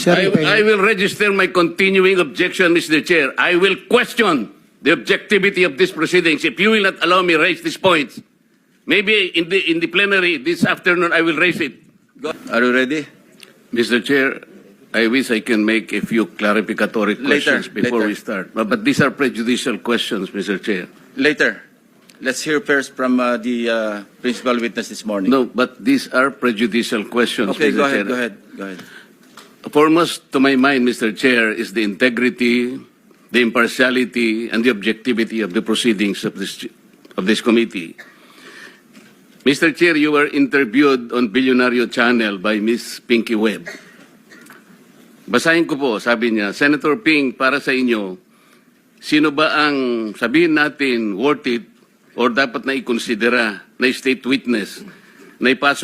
I will register my continuing objection, Mr. Chair. I will question the objectivity of these proceedings if you will not allow me raise these points. Maybe in the plenary this afternoon I will raise it. Are you ready? Mr. Chair, I wish I can make a few clarificatory questions before we start. But these are prejudicial questions, Mr. Chair. Later. Let's hear first from the principal witness this morning. No, but these are prejudicial questions, Okay, Mr. go ahead, Chair. go ahead. Foremost to my mind, Mr. Chair, is the integrity, the impartiality, and the objectivity of the proceedings of this committee. Mr. Chair, you were interviewed on Billionario Channel by Miss Pinky Webb. Basahin ko po, sabi niya, Senator Ping, para sa inyo, sino ba ang sabihin natin worth it or dapat na ikonsidera na state witness na ipasok